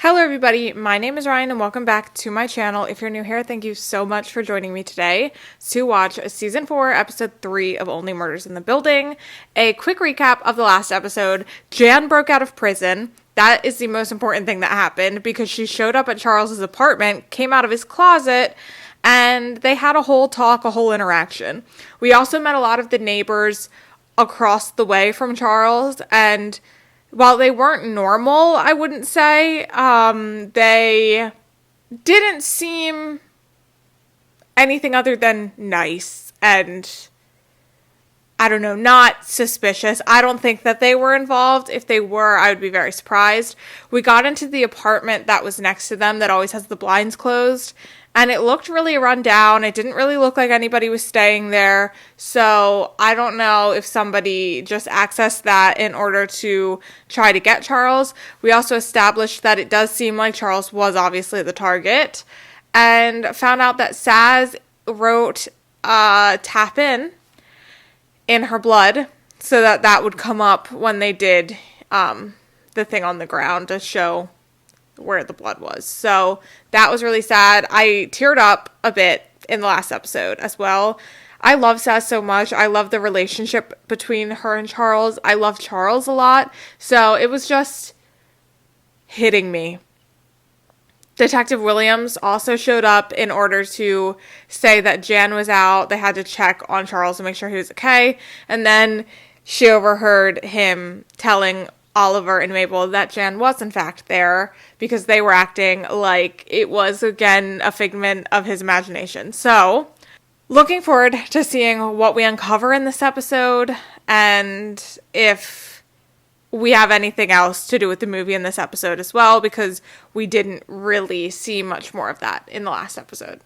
Hello everybody, my name is Ryan and welcome back to my channel. If you're new here, thank you so much for joining me today to watch Season 4, Episode 3 of Only Murders in the Building. A quick recap of the last episode. Jan broke out of prison. That is the most important thing that happened because she showed up at Charles's apartment, came out of his closet, and they had a whole talk, a whole interaction. We also met a lot of the neighbors across the way from Charles, and while they weren't normal, I wouldn't say, they didn't seem anything other than nice and, I don't know, not suspicious. I don't think that they were involved. If they were, I would be very surprised. We got into the apartment that was next to them that always has the blinds closed, and it looked really run down. It didn't really look like anybody was staying there. So I don't know if somebody just accessed that in order to try to get Charles. We also established that it does seem like Charles was obviously the target, and found out that Saz wrote tap in her blood so that that would come up when they did the thing on the ground to show where the blood was. So that was really sad. I teared up a bit in the last episode as well. I love Saz so much. I love the relationship between her and Charles. I love Charles a lot. So it was just hitting me. Detective Williams also showed up in order to say that Jan was out. They had to check on Charles to make sure he was okay. And then she overheard him telling Oliver and Mabel that Jan was in fact there because they were acting like it was again a figment of his imagination. So, looking forward to seeing what we uncover in this episode and if we have anything else to do with the movie in this episode as well, because we didn't really see much more of that in the last episode.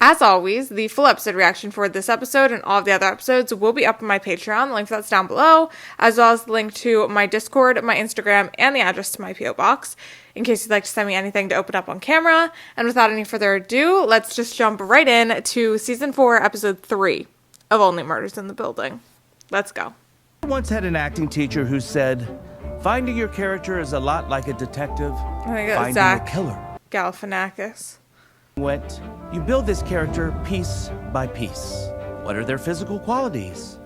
As always, the full episode reaction for this episode and all of the other episodes will be up on my Patreon. The link for that's down below, as well as the link to my Discord, my Instagram, and the address to my P.O. Box, in case you'd like to send me anything to open up on camera. And without any further ado, let's just jump right in to Season 4, Episode 3 of Only Murders in the Building. Let's go. I once had an acting teacher who said, finding your character is a lot like a detective I think it was finding Zach a killer. Galifianakis. You build this character piece by piece. What are their physical qualities?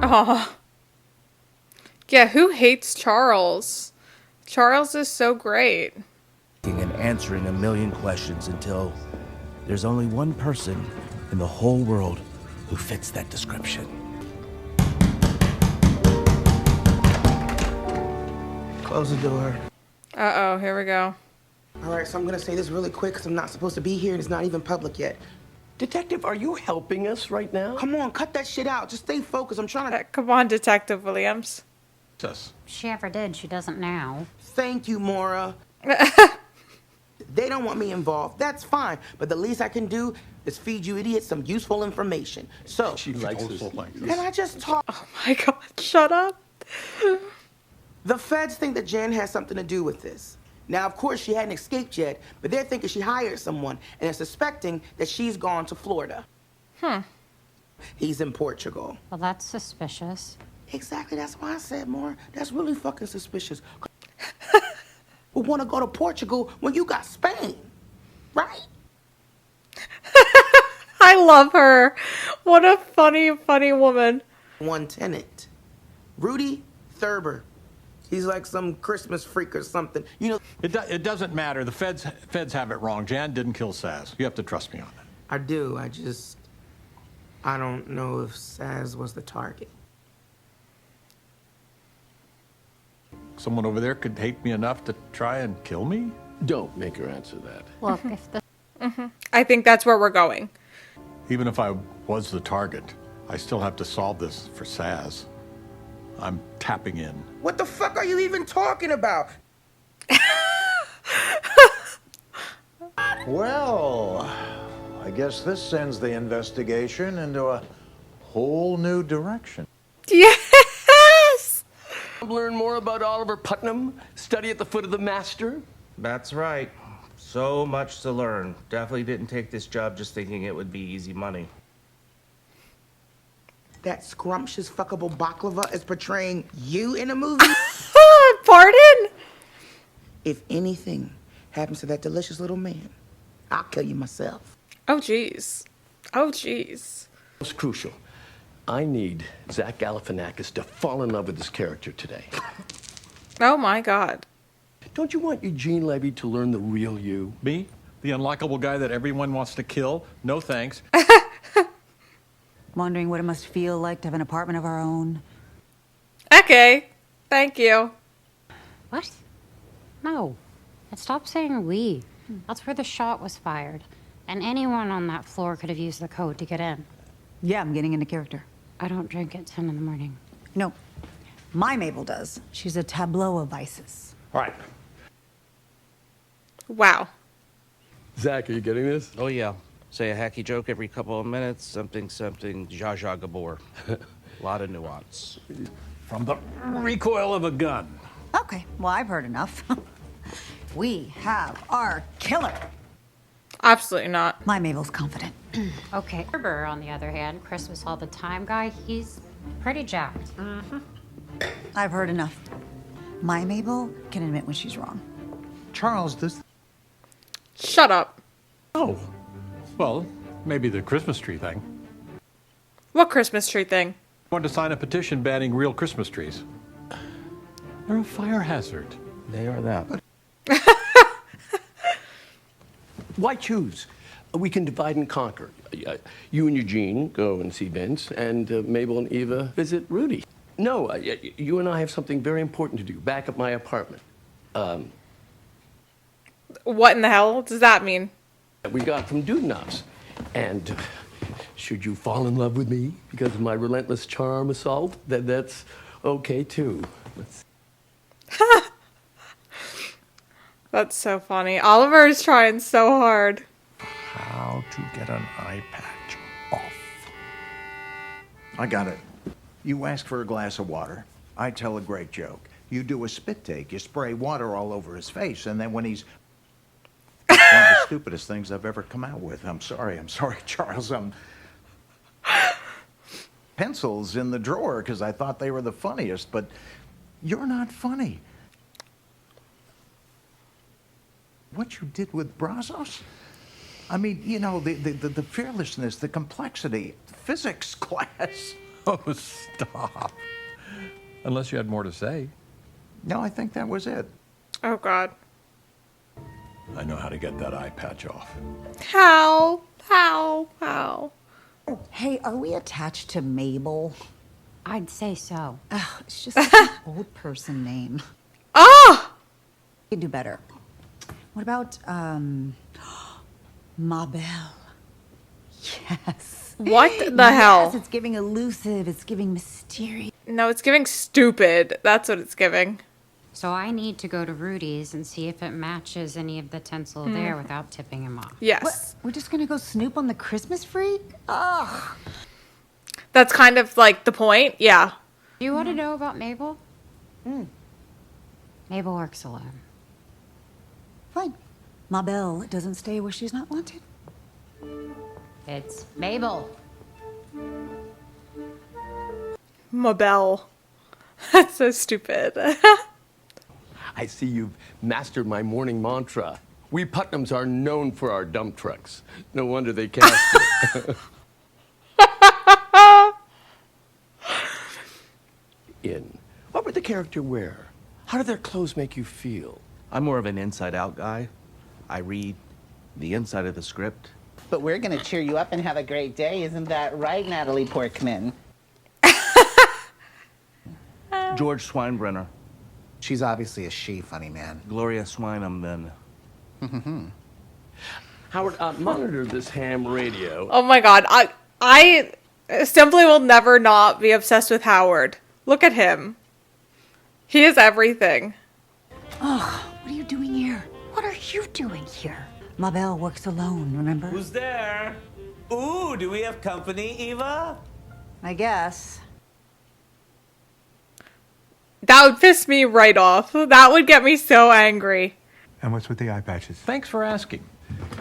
Oh. Yeah, who hates Charles? Charles is so great. And answering a million questions until there's only one person in the whole world who fits that description. Close the door. Uh-oh, here we go. All right, so I'm gonna say this really quick because I'm not supposed to be here and it's not even public yet. Detective, are you helping us right now? Come on, cut that shit out. Just stay focused. I'm trying to... Come on, Detective Williams. Us. If she ever did, she doesn't now. Thank you, Maura. They don't want me involved. That's fine. But the least I can do is feed you idiots some useful information. So... She likes us like this. Can I just talk? Oh my god, shut up. The feds think that Jan has something to do with this. Now, of course, she hadn't escaped yet, but they're thinking she hired someone, and they're suspecting that she's gone to Florida. He's in Portugal. Well, that's suspicious. Exactly, that's why I said, more. That's really fucking suspicious. We want to go to Portugal when you got Spain, right? I love her. What a funny, funny woman. One tenant, Rudy Thurber. He's like some Christmas freak or something. You know, It doesn't matter. The feds have it wrong. Jan didn't kill Saz. You have to trust me on that. I do. I don't know if Saz was the target. Someone over there could hate me enough to try and kill me? Don't make her answer that. Look, if the I think that's where we're going. Even if I was the target, I still have to solve this for Saz. I'm tapping in. What the fuck are you even talking about? Well, I guess this sends the investigation into a whole new direction. Yes! Learn more about Oliver Putnam? Study at the foot of the master? That's right. So much to learn. Definitely didn't take this job just thinking it would be easy money. that scrumptious fuckable baklava is portraying you in a movie? Pardon? If anything happens to that delicious little man, I'll kill you myself. Oh, jeez. Oh, jeez. It's crucial. I need Zach Galifianakis to fall in love with this character today. Oh, my God. Don't you want Eugene Levy to learn the real you? Me? The unlikable guy that everyone wants to kill? No thanks. Wondering what it must feel like to have an apartment of our own. Okay. Thank you. What? No. And stop saying we. That's where the shot was fired. And anyone on that floor could have used the code to get in. Yeah, I'm getting into character. I don't drink at 10 in the morning. No, my Mabel does. She's a tableau of vices. All right. Wow. Zach, are you getting this? Oh, yeah. Say a hacky joke every couple of minutes. Something, Zsa Zsa Gabor. A lot of nuance. From the recoil of a gun. Okay, well, I've heard enough. We have our killer. Absolutely not. My Mabel's confident. Okay. Herber, on the other hand, Christmas all the time guy, he's pretty jacked. I've heard enough. My Mabel can admit when she's wrong. Charles, this... Shut up. Oh. Well, maybe the Christmas tree thing. What Christmas tree thing? I want to sign a petition banning real Christmas trees. They're a fire hazard. They are that. Why choose? We can divide and conquer. You and Eugene go and see Vince, and Mabel and Eva visit Rudy. No, you and I have something very important to do back at my apartment. What in the hell does that mean? We got from Dudenhoff's. And should you fall in love with me because of my relentless charm assault, that's okay too. That's so funny. Oliver is trying so hard. How to get an eye patch off. I got it. You ask for a glass of water. I tell a great joke. You do a spit take. You spray water all over his face, and then when he's... It's one of the stupidest things I've ever come out with. I'm sorry, Charles. Pencils in the drawer because I thought they were the funniest, but you're not funny. What you did with Brazos? I mean, you know, the fearlessness, the complexity, physics class. Oh, stop. Unless you had more to say. No, I think that was it. Oh, God. I know how to get that eye patch off. How? How? Hey, are we attached to Mabel? I'd say so. Ugh, it's just such an old person name. Ah! You can do better. What about, Mabel? Yes. What the hell? Yes, it's giving elusive. It's giving mysterious. No, it's giving stupid. That's what it's giving. So I need to go to Rudy's and see if it matches any of the tinsel there without tipping him off. Yes. What? We're just gonna go snoop on the Christmas freak? Ugh. That's kind of like the point. Yeah. Do you want to know about Mabel? Mabel works alone. Fine. Mabel doesn't stay where she's not wanted. It's Mabel. Mabel. That's so stupid. I see you've mastered my morning mantra. We Putnams are known for our dump trucks. No wonder they cast it. What would the character wear? How do their clothes make you feel? I'm more of an inside-out guy. I read the inside of the script. But we're going to cheer you up and have a great day. Isn't that right, Natalie Portman? George Swinebrenner. She's obviously a she, funny man. Gloria Swinem, then. Howard, monitor this ham radio. Oh my God. I simply will never not be obsessed with Howard. Look at him. He is everything. Ugh, what are you doing here? What are you doing here? Mabel works alone, remember? Who's there? Ooh, do we have company, Eva? I guess. That would piss me right off. That would get me so angry. And what's with the eye patches? Thanks for asking.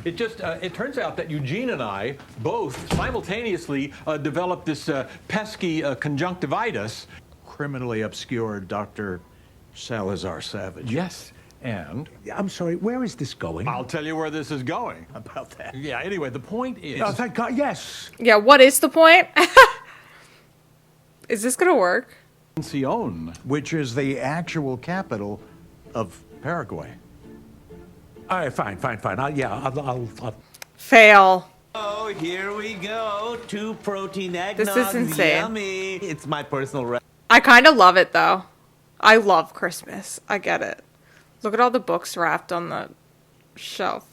It turns out that Eugene and I both simultaneously developed this pesky conjunctivitis. Criminally obscure Dr. Salazar Savage. Yes, and I'm sorry, where is this going? I'll tell you where this is going. About that. Yeah, anyway, the point is... Oh, thank God, yes. Yeah, what is the point? Is this gonna work? Sion, which is the actual capital of Paraguay. All right, fine. I'll... Fail. Oh, here we go. 2 protein eggnogs. This is insane. Yummy. It's my personal I kind of love it, though. I love Christmas. I get it. Look at all the books wrapped on the shelf.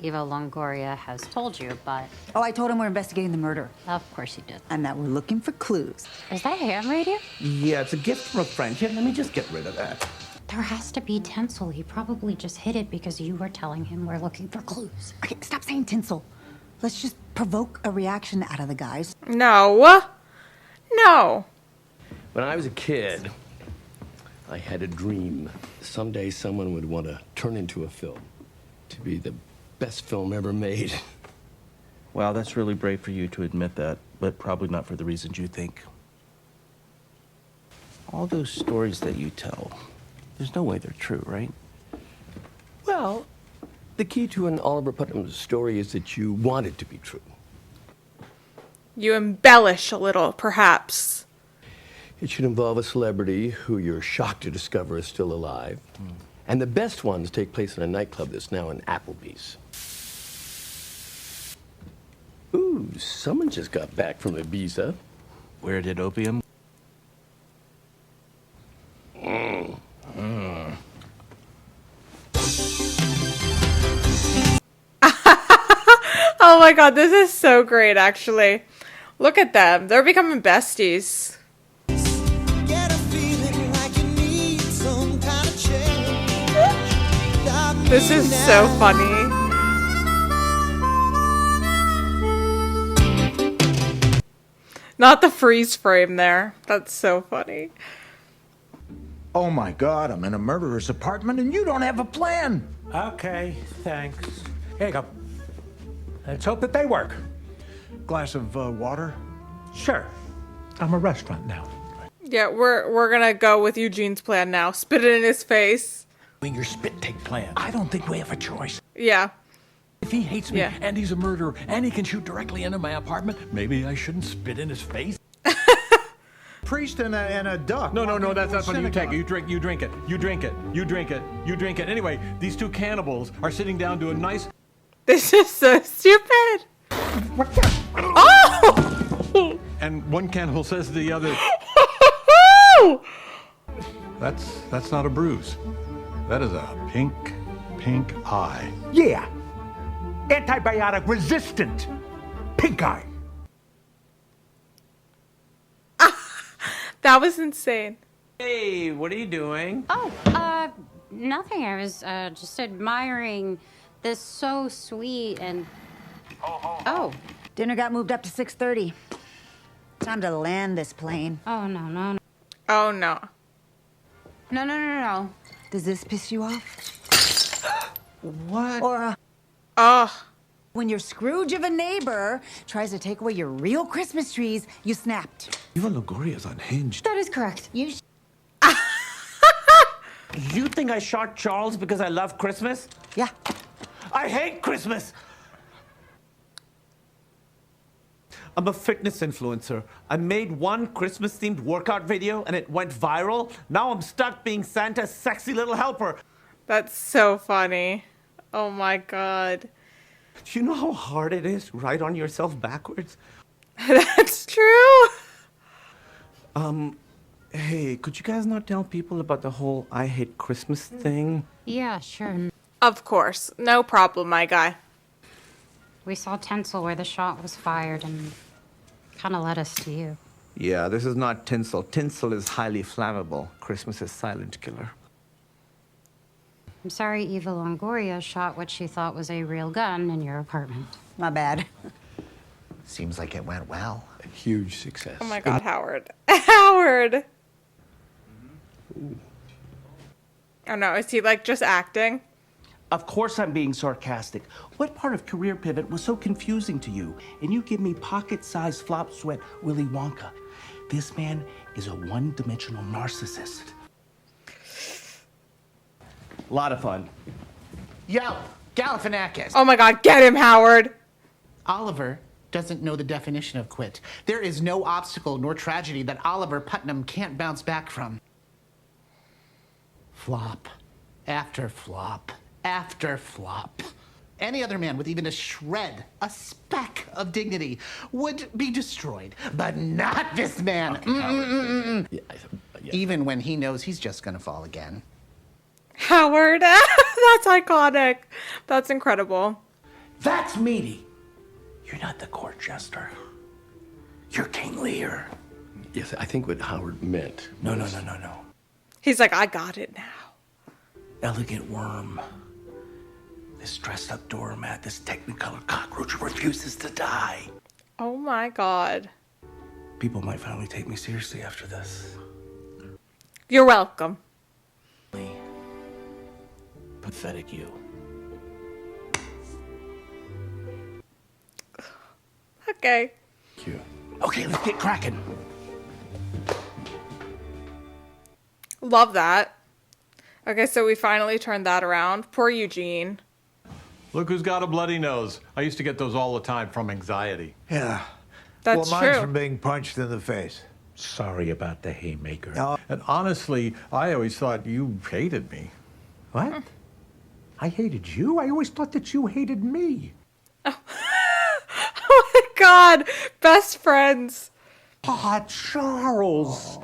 Eva Longoria has told you, but... Oh, I told him we're investigating the murder. Of course you did. And that we're looking for clues. Is that a ham radio? Yeah, it's a gift from a friend. Here, let me just get rid of that. There has to be tinsel. He probably just hid it because you were telling him we're looking for clues. Okay, stop saying tinsel. Let's just provoke a reaction out of the guys. No. No. When I was a kid, I had a dream. Someday someone would want to turn into a film. To be the best film ever made. Wow, that's really brave for you to admit that, but probably not for the reasons you think. All those stories that you tell, there's no way they're true, right? Well, the key to an Oliver Putnam story is that you want it to be true. You embellish a little, perhaps. It should involve a celebrity who you're shocked to discover is still alive. And the best ones take place in a nightclub that's now an Applebee's. Ooh, someone just got back from Ibiza. Where did opium? Oh my god, this is so great, actually. Look at them. They're becoming besties. This is so funny. Not the freeze frame there. That's so funny. Oh my God, I'm in a murderer's apartment and you don't have a plan. Okay, thanks. Here you go. Let's hope that they work. Glass of water? Sure. I'm a restaurant now. Yeah, we're gonna go with Eugene's plan now. Spit it in his face. Your spit take plan. I don't think we have a choice. Yeah. If he hates me Yeah. and he's a murderer and he can shoot directly into my apartment, maybe I shouldn't spit in his face. Priest and a duck. No, that's not funny. You take Synagogue. it. You drink it. Anyway, these 2 cannibals are sitting down to a nice... This is so stupid. Oh! And one cannibal says to the other, That's not a bruise. That is a pink eye. Yeah. Antibiotic resistant. Pink eye. That was insane. Hey, what are you doing? Oh, nothing. I was just admiring this so sweet and... Oh. Dinner got moved up to 6:30. Time to land this plane. Oh, no. Oh no. No. Does this piss you off? What? Or Oh. when your Scrooge of a neighbor tries to take away your real Christmas trees, you snapped. Eva Longoria's unhinged. That is correct. You You think I shot Charles because I love Christmas? Yeah. I hate Christmas! I'm a fitness influencer. I made one Christmas-themed workout video and it went viral. Now I'm stuck being Santa's sexy little helper. That's so funny. Oh my god. Do you know how hard it is to write on yourself backwards? That's true. Hey, could you guys not tell people about the whole I hate Christmas thing? Yeah, sure. Of course. No problem, my guy. We saw tinsel where the shot was fired and kind of led us to you. Yeah, this is not tinsel. Tinsel is highly flammable. Christmas is silent killer. I'm sorry Eva Longoria shot what she thought was a real gun in your apartment. My bad. Seems like it went well. A huge success. Oh my god, Howard. Howard! Oh no, is he like just acting? Of course I'm being sarcastic. What part of Career Pivot was so confusing to you? And you give me pocket-sized flop sweat Willy Wonka. This man is a one-dimensional narcissist. A lot of fun. Yo, Galifianakis. Oh my God, get him, Howard. Oliver doesn't know the definition of quit. There is no obstacle nor tragedy that Oliver Putnam can't bounce back from. Flop after flop after flop. Any other man with even a shred, a speck of dignity would be destroyed, but not this man. Even when he knows he's just gonna fall again. Howard, that's iconic. That's incredible. That's meaty. You're not the court jester. You're King Lear. Yes, I think what Howard meant. No. He's like, I got it now. Elegant worm. This dressed up doormat, this technicolor cockroach who refuses to die. Oh my God. People might finally take me seriously after this. You're welcome. Pathetic you. Okay. Cute. Okay, let's get cracking. Love that. Okay, so we finally turned that around. Poor Eugene. Look who's got a bloody nose. I used to get those all the time from anxiety. Yeah. That's well, mine's true. from being punched in the face. Sorry about the haymaker. And honestly, I always thought you hated me. What? I hated you? I always thought that you hated me. Oh my God. Best friends. Ah, Charles.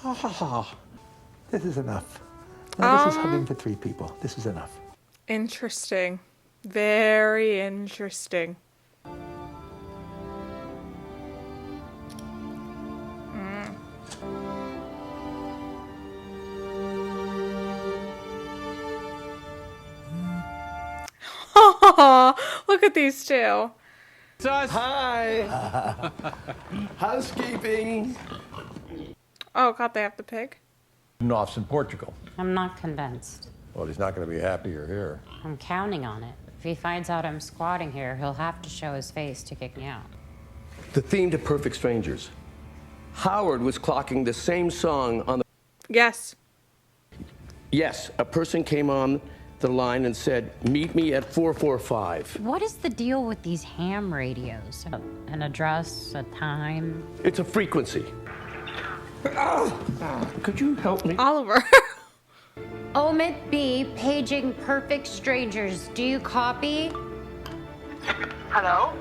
Ah. This is enough. Now, this is hugging for 3 people. This is enough. Interesting. Very interesting. Look at these two. Hi. Housekeeping. Oh God, they have the pig. Offs in Portugal. I'm not convinced. Well, he's not going to be happy you're here. I'm counting on it. If he finds out I'm squatting here, he'll have to show his face to kick me out. The theme to Perfect Strangers. Howard was clocking the same song on the... Yes. Yes, a person came on the line and said, meet me at 445. What is the deal with these ham radios? An address, a time? It's a frequency. Could you help me? Oliver. Omit B, paging perfect strangers. Do you copy? Hello?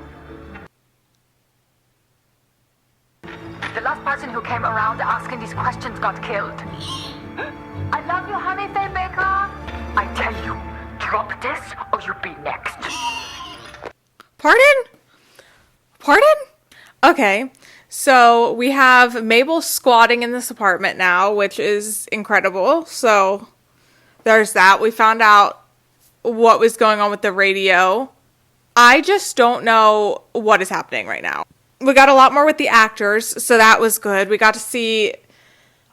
The last person who came around asking these questions got killed. I love you, honey, Faye Baker. I tell you, drop this or you'll be next. Pardon? Pardon? Okay. So we have Mabel squatting in this apartment now, which is incredible. So there's that. We found out what was going on with the radio. I just don't know what is happening right now. We got a lot more with the actors, so that was good. We got to see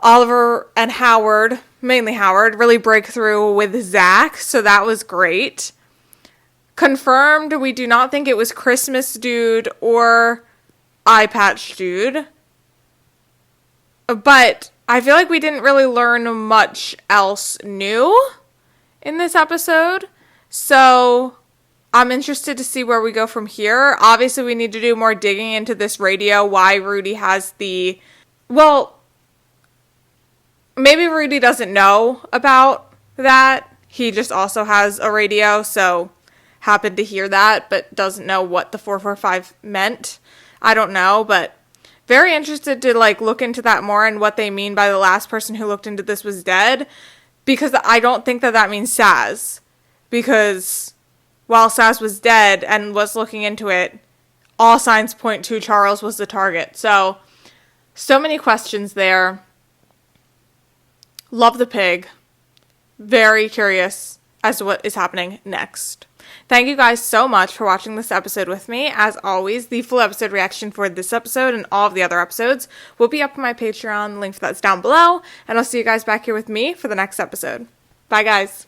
Oliver and Howard, mainly Howard, really break through with Zach, so that was great. Confirmed, we do not think it was Christmas Dude or Eye Patch Dude. But I feel like we didn't really learn much else new in this episode. So I'm interested to see where we go from here. Obviously, we need to do more digging into this radio, why Rudy has the... Well, maybe Rudy doesn't know about that. He just also has a radio, so happened to hear that, but doesn't know what the 445 meant. I don't know, but very interested to look into that more and what they mean by the last person who looked into this was dead, because I don't think that means Saz, because while Saz was dead and was looking into it, all signs point to Charles was the target. So many questions there. Love the pig. Very curious as to what is happening next. Thank you guys so much for watching this episode with me. As always, the full episode reaction for this episode and all of the other episodes will be up on my Patreon. Link for that's down below. And I'll see you guys back here with me for the next episode. Bye, guys.